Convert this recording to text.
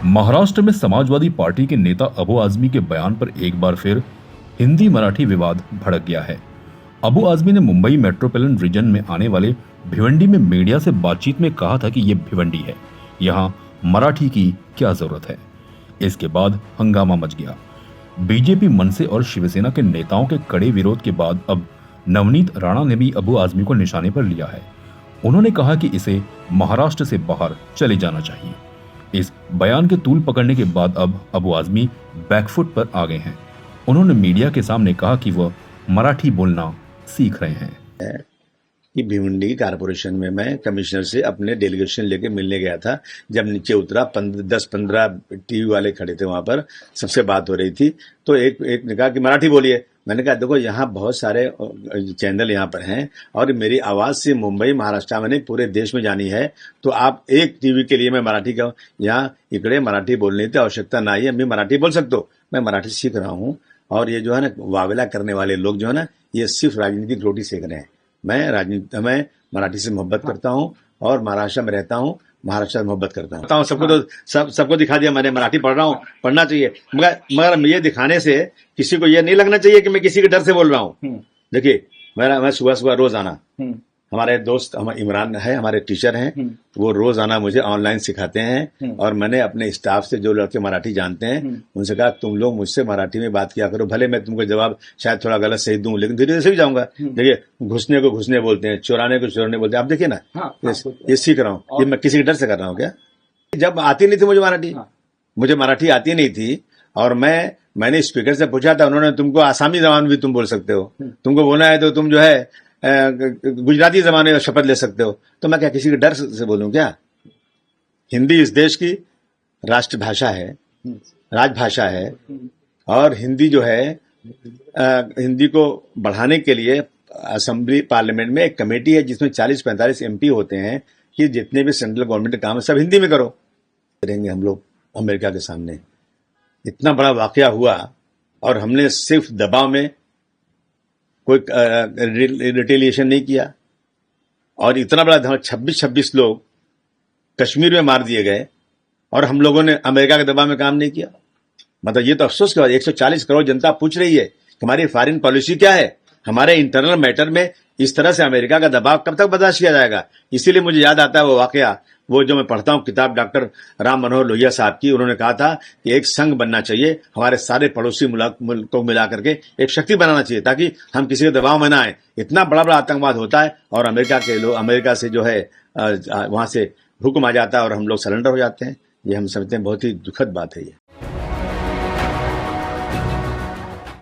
महाराष्ट्र में समाजवादी पार्टी के नेता अबू आजमी के बयान पर एक बार फिर हिंदी मराठी विवाद भड़क गया है। अबू आजमी ने मुंबई मेट्रोपॉलिटन रीजन में आने वाले भिवंडी में मीडिया से बातचीत में कहा था कि ये भिवंडी है, यहाँ मराठी की क्या जरूरत है। इसके बाद हंगामा मच गया। बीजेपी, मनसे और शिवसेना के नेताओं के कड़े विरोध के बाद अब नवनीत राणा ने भी अबू आजमी को निशाने पर लिया है। उन्होंने कहा कि इसे महाराष्ट्र से बाहर चले जाना चाहिए। इस बयान के तूल पकड़ने के बाद अब अबू आजमी बैकफुट पर आ गए हैं। उन्होंने मीडिया के सामने कहा कि वह मराठी बोलना सीख रहे हैं। कि भिवंडी कारपोरेशन में मैं कमिश्नर से अपने डेलीगेशन लेके मिलने गया था। जब नीचे उतरा 10-15 टीवी वाले खड़े थे, वहां पर सबसे बात हो रही थी। तो एक ने कहा कि मराठी बोलिए। मैंने कहा देखो यहाँ बहुत सारे चैनल यहाँ पर हैं और मेरी आवाज से मुंबई, महाराष्ट्र में नहीं पूरे देश में जानी है, तो आप एक टीवी के लिए मैं मराठी का यहाँ इकड़े मराठी बोलने की आवश्यकता नहीं है। मैं मराठी बोल सकता हूँ, मैं मराठी सीख रहा हूँ। और ये जो है ना वावेला करने वाले लोग जो है ना, ये सिर्फ राजनीतिक रोटी सेक रहे हैं। मैं मराठी से मोहब्बत करता हूँ और महाराष्ट्र में रहता हूँ, महाराष्ट्र से मोहब्बत करता हूँ। सबको तो सबको दिखा दिया मैंने मराठी पढ़ रहा हूँ, पढ़ना चाहिए। मगर ये दिखाने से किसी को ये नहीं लगना चाहिए कि मैं किसी के डर से बोल रहा हूँ। देखिए मैं सुबह रोज आना, हमारे दोस्त इमरान है, हमारे टीचर हैं, वो रोज आना मुझे ऑनलाइन सिखाते हैं। और मैंने अपने स्टाफ से जो लड़के मराठी जानते हैं उनसे कहा तुम लोग मुझसे मराठी में बात किया करो, भले मैं तुमको जवाब शायद थोड़ा गलत सही दूं, लेकिन धीरे धीरे से भी जाऊंगा। देखिए घुसने को घुसने बोलते हैं, चुराने को चोरने बोलते हैं। आप देखिए ना, ये सीख रहा हूँ। ये मैं किसी के डर से कर रहा हूँ क्या? जब आती नहीं थी मुझे मराठी आती नहीं थी और मैंने स्पीकर से पूछा था, उन्होंने तुमको आसामी जबान भी तुम बोल सकते हो, तुमको बोलना है तो तुम जो है गुजराती जमाने में शपथ ले सकते हो। तो मैं क्या किसी के डर से बोलूं क्या? हिंदी इस देश की राष्ट्रभाषा है, राजभाषा है। और हिंदी जो है हिंदी को बढ़ाने के लिए असेंबली पार्लियामेंट में एक कमेटी है जिसमें 40-45 MP होते हैं कि जितने भी सेंट्रल गवर्नमेंट के काम है सब हिंदी में करो। करेंगे हम लोग अमेरिका के सामने। इतना बड़ा वाकया हुआ और हमने सिर्फ दबाव में कोई रिटेलिएशन नहीं किया। और इतना बड़ा 26 लोग कश्मीर में मार दिए गए और हम लोगों ने अमेरिका के दबाव में काम नहीं किया। मतलब ये तो अफसोस की बात। 140 करोड़ जनता पूछ रही है कि हमारी फॉरेन पॉलिसी क्या है, हमारे इंटरनल मैटर में इस तरह से अमेरिका का दबाव कब तक बर्दाश्त किया जाएगा। इसीलिए मुझे याद आता है वो वाकया, वो जो मैं पढ़ता हूँ किताब डॉक्टर राम मनोहर लोहिया साहब की। उन्होंने कहा था कि एक संघ बनना चाहिए, हमारे सारे पड़ोसी मुल्क को मिला करके एक शक्ति बनाना चाहिए ताकि हम किसी के दबाव में ना आए। इतना बड़ा बड़ा आतंकवाद होता है और अमेरिका के लोग, अमेरिका से जो है वहां से हुक्म आ जाता है और हम लोग सरेंडर हो जाते हैं। ये हम समझते हैं बहुत ही दुखद बात है ये।